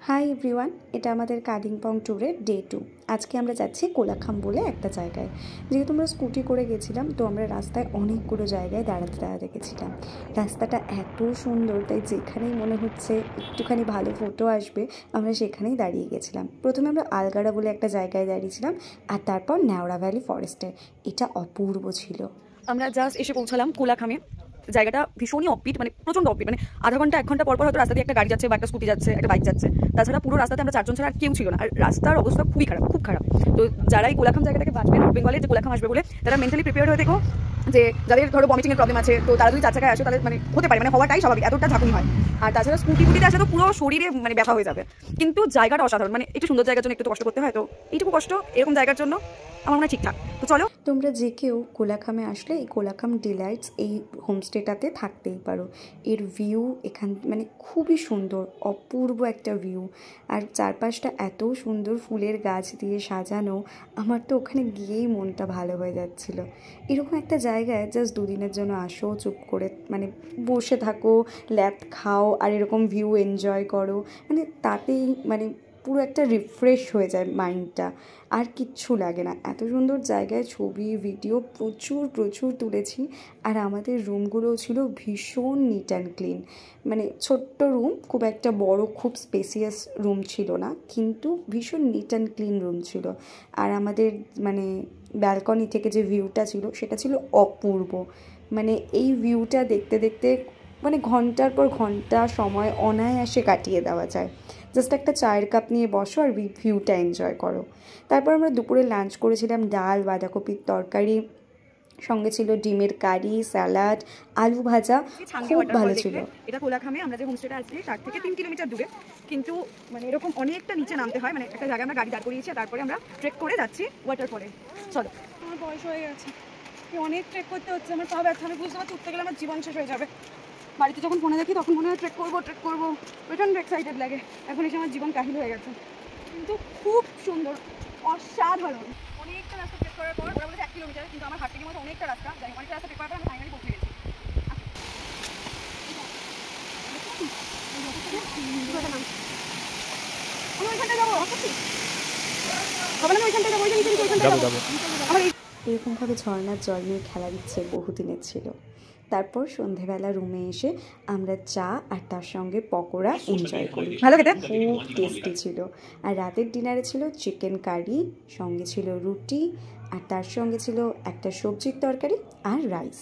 Hi everyone, এটা আমাদের কালিম্পং ট্যুরের ডে 2। আজকে আমরা যাচ্ছি কোলাখাম বলে একটা জায়গায়। যেহেতু আমরা স্কুটি করে গেছিলাম, তো আমরা রাস্তায় অনেকগুলো জায়গায় দাঁড়াতে গেছিলাম। রাস্তাটা এত সুন্দর, তাই যেখানেই মনে হচ্ছে একটুখানি ভালো ফটো আসবে আমরা সেখানেই দাঁড়িয়ে গেছিলাম। প্রথমে আমরা আলগাড়া বলে একটা জায়গায় দাঁড়িয়েছিলাম, আর তারপর নেওড়া ভ্যালি ফরেস্টে। এটা অপূর্ব ছিল। আমরা জাস্ট এসে পৌঁছালাম কোলাখামে। জায়গাটা ভীষণই অপবিট, মানে প্রচন্ড অপবিট, মানে আধা ঘন্টা 1 ঘন্টা পর পর হয়তো রাস্তা দিয়ে একটা গাড়ি যাচ্ছে বা একটা স্কুটি যাচ্ছে, একটা বাইক যাচ্ছে। তাছাড়া পুরো রাস্তাতে আমরা 4 জন ছাড়া আর কেউ ছিল না, আর রাস্তার অবস্থা খুবই খারাপ, খুব খারাপ। তো যারা এই কোলাখাম জায়গাটাকে বাঁচবে, নর্থ বেঙ্গলে যে কোলাখাম আসবে বলে, তারা মেন্টালি প্রিপেয়ার হয়ে দেখো যে যাদের ধরো ভমিটিং এর প্রবলেম আছে, তো তারা যদি 4 চাকায় আসে তাদের মানে হতে পারে, মানে হওয়াটাই স্বাভাবিক, এতটা ঝাঁকুনি হয়। আর তাছাড়া স্কুটিতে আসলে তো পুরো শরীরে মানে ব্যথা হয়ে যাবে। কিন্তু জায়গাটা অসাধারণ, মানে একটু সুন্দর জায়গার জন্য একটু কষ্ট করতে হয়, তো এইটুকু কষ্ট এরকম জায়গার জন্য আমার মনে হয় ঠিকঠাক। তো চলো, তোমরা যে কেউ কোলাখামে আসলে এই কোলাখাম ডিলাইটস এই হোমস্টেটাতে থাকতেই পারো। এর ভিউ এখান মানে খুবই সুন্দর, অপূর্ব একটা ভিউ। আর চারপাশটা এত সুন্দর ফুলের গাছ দিয়ে সাজানো, আমার তো ওখানে গিয়েই মনটা ভালো হয়ে যাচ্ছিল। এরকম একটা জায়গায় জাস্ট 2 দিনের জন্য আসো, চুপ করে মানে বসে থাকো, ল্যাপ খাও আর এরকম ভিউ এনজয় করো, মানে তাতেই মানে পুরো একটা রিফ্রেশ হয়ে যায় মাইন্ডটা। আর কিচ্ছু লাগে না। এত সুন্দর জায়গায় ছবি ভিডিও প্রচুর তুলেছি। আর আমাদের রুমগুলোও ছিল ভীষণ নিট অ্যান্ড ক্লিন। মানে ছোট্ট রুম, খুব একটা বড় খুব স্পেসিয়াস রুম ছিল না, কিন্তু ভীষণ নিট অ্যান্ড ক্লিন রুম ছিল। আর আমাদের মানে ব্যালকনি থেকে যে ভিউটা ছিল সেটা ছিল অপূর্ব। মানে এই ভিউটা দেখতে দেখতে মানে ঘন্টার পর ঘন্টা সময় অনায়াসে কাটিয়ে দেওয়া যায়। জাস্ট একটা চায়ের কাপ নিয়ে বসো আর ভিউটা এনজয় করো। তারপর আমরা দুপুরে লাঞ্চ করেছিলাম ডাল, বাঁধাকপির তরকারি, সঙ্গে ছিল ডিমের কারি, স্যালাড, আলু ভাজা, খুব ভালো ছিল। এটা কোলাখামে আমরা যে হোমস্টেটা আছি তার থেকে 3 কিলোমিটার দূরে, কিন্তু মানে এরকম অনেকটা নিচে নামতে হয়। মানে একটা জায়গায় আমরা গাড়ি দাঁড় করিয়েছি, তারপরে আমরা ট্রেক করে যাচ্ছি ওয়াটারফলে। চলো, আমার বয়স হয়ে গেছে, অনেক ট্রেক করতে হচ্ছে, আমার পা ব্যথা, আমি বুঝতে পারছি উঠতে গেলে আমার জীবন শেষ হয়ে যাবে। বাড়িতে যখন ফোনে দেখি তখন মনে হয় ট্রেক করবো, প্রচণ্ড এক্সাইটেড লাগে। এখন এসে আমার জীবন কাহিল হয়ে গেছে, কিন্তু খুব সুন্দর, অসাধারণ। অনেকটা রাস্তা ট্রেক করার পর, ওরা বলেছে 1 কিলোমিটার, কিন্তু আমার হাত থেকে মতো অনেকটা রাস্তা, যাই অনেকটা রাস্তা ট্রেক করার পর আমি ফাইনালি পৌঁছে গেছি। আমি ওইখানটা যাবো, এরকমভাবে ঝর্ণার জল নিয়ে খেলার ইচ্ছে বহুদিনের ছিল। তারপর সন্ধেবেলা রুমে এসে আমরা চা আর তার সঙ্গে পকোড়া এনজয় করি। ভালো খেতে, খুব টেস্টি ছিল। আর রাতের ডিনারে ছিল চিকেন কারি, সঙ্গে ছিল রুটি, আর তার সঙ্গে ছিল একটা সবজির তরকারি আর রাইস।